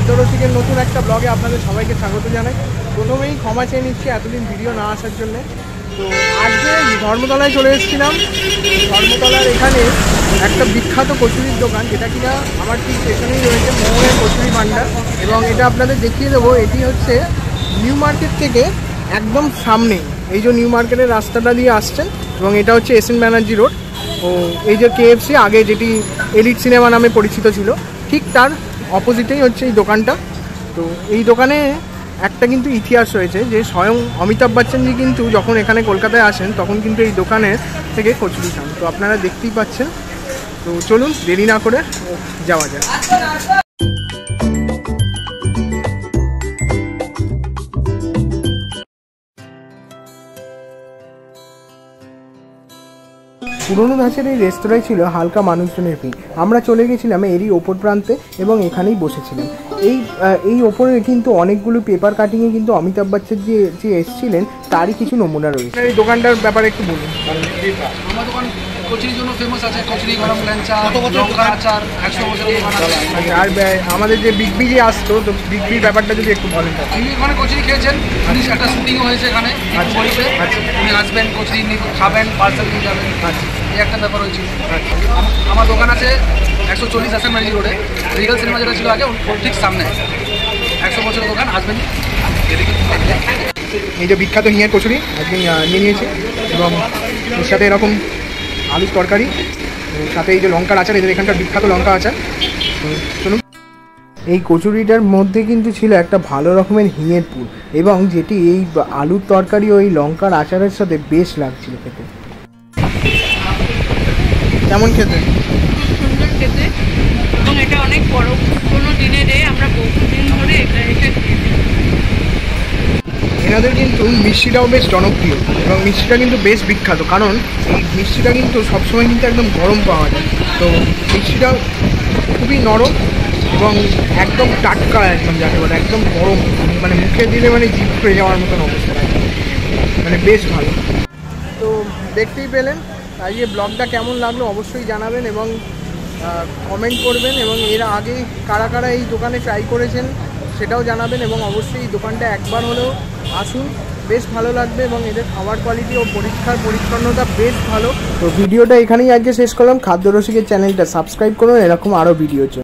খাদ্যরসিকের নতুন একটা ব্লগে আপনাদের সবাইকে স্বাগত জানাই। প্রথমেই ক্ষমা চেয়ে নিচ্ছি এতদিন ভিডিও না আসার জন্যে। তো আজকে ধর্মতলায় চলে এসেছিলাম। ধর্মতলার এখানে একটা বিখ্যাত কচুরির দোকান, যেটা কিনা আমার ঠিক পেছনেই রয়েছে, মোহনের কচুরি ভান্ডার। এবং এটা আপনাদের দেখিয়ে দেবো, এটি হচ্ছে নিউ মার্কেট থেকে একদম সামনে। এই যে নিউ মার্কেটের রাস্তাটা দিয়ে আসছেন এবং এটা হচ্ছে এসএন ব্যানার্জি রোড। ও এই যে KFC আগে যেটি এলিট সিনেমা নামে পরিচিত ছিল, ঠিক তার অপোজিটেই হচ্ছে এই দোকানটা। তো এই দোকানে একটা কিন্তু ইতিহাস রয়েছে, যে স্বয়ং অমিতাভ বচ্চনজি কিন্তু যখন এখানে কলকাতায় আসেন তখন কিন্তু এই দোকানের থেকে কচুরি খান। তো আপনারা দেখতেই পাচ্ছেন। তো চলুন দেরি না করে যাওয়া যায়। পুরনো ধাঁচের এই রেস্তোরাঁয় ছিল হালকা মানুষজনের ভিড়। আমরা চলে গেছিলাম এরই ওপর প্রান্তে এবং এখানেই বসেছিলাম। এই ওপরে কিন্তু অনেকগুলো পেপার কাটিংয়ে কিন্তু অমিতাভ বচ্চন যে এসেছিলেন তারই কিছু নমুনা রয়েছে। এই দোকানটার ব্যাপারে একটু বলুন। আমার দোকান কচুরির জন্য ফেমাস আছে। কচুরি, গরম ল্যাংচা, লঙ্কা আচার 100 বছর আর আমাদের যে বিগ বি যে আসতো, তো বিগ বির ব্যাপারটা যদি একটু বলেন। আপনি এখানে কচুরি খেয়েছেন, একটা শুটিংও হয়েছে এখানে বলছে। আপনি আসবেন, কচুরি খাবেন, পার্সেল নিয়ে যাবেন, এই একটা ব্যাপার হয়েছে। আমার দোকান আছে 140 এসএন ব্যানার্জি রোডে, রিগাল সিনেমা যেটা ছিল আগে, ঠিক সামনে। 100 বছরের দোকান, আসবেন। এই যে বিখ্যাত হিঙের কচুরি আজকে নিয়ে নিয়েছি এবং এর সাথে এরকম আলুর তরকারি, সাথে এই যে লঙ্কার আচার, এদের এখানকার বিখ্যাত লঙ্কা আচার। চলুন। এই কচুরিটার মধ্যে কিন্তু ছিল একটা ভালো রকমের হিঙের পুর, এবং যেটি এই আলুর তরকারি ও এই লঙ্কার আচারের সাথে বেশ লাগছিল খেতে। কেমন খেতে? সুন্দর খেতে, এবং এটা অনেক বড় পুরোনো দিনের। আমরা বহুদিন ধরে এটা এনাদের কিন্তু মিষ্টিটাও বেশ জনপ্রিয় এবং মিষ্টিটা কিন্তু বেশ বিখ্যাত, কারণ এই মিষ্টিটা কিন্তু সবসময় কিন্তু একদম গরম পাওয়া যায়। তো মিষ্টিটা খুবই নরম এবং একদম টাটকা, একদম যাকে বলে একদম গরম, মানে মুখে দিলে মানে জিভ হয়ে যাওয়ার মতন অবস্থা, মানে বেশ ভালো। তো দেখতেই পেলেন। তাই এই ব্লগটা কেমন লাগলো অবশ্যই জানাবেন এবং কমেন্ট করবেন, এবং এর আগে কারা কারা এই দোকানে ট্রাই করেছেন সেটাও জানাবেন। এবং অবশ্যই এই দোকানটা একবার হলেও আসুন, বেশ ভালো লাগবে এবং এদের খাবার কোয়ালিটি ও পরিষ্কার পরিচ্ছন্নতা বেশ ভালো। তো ভিডিওটা এখানেই আজকে শেষ করলাম। খাদ্যরসিকের চ্যানেলটা সাবস্ক্রাইব করুন এরকম আরও ভিডিওর জন্য।